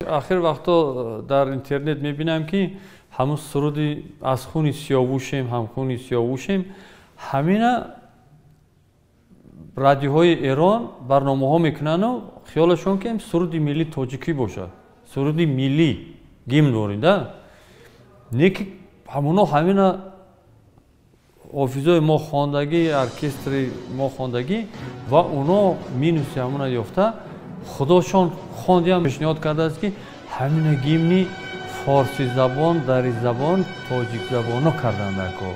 آخر وقتا در اینترنت میبینم که همون سرودی از خون سیاوشیم هم خون سیاوشیم همینا رادیوهای ایران برنامه‌ها میکنن و خیالشون که سرودی ملی تاجیکی باشه سرودی ملی گیم دارید نه که همونا همینا حافظای ما خواندگی ارکستر ما خواندگی و اونا مینوسی همونا یافته خداشان خواندی هم پیشنهاد کرده است که همین گیمنی فارسی زبان دری زبان تاجیک زبان ها کردن در کار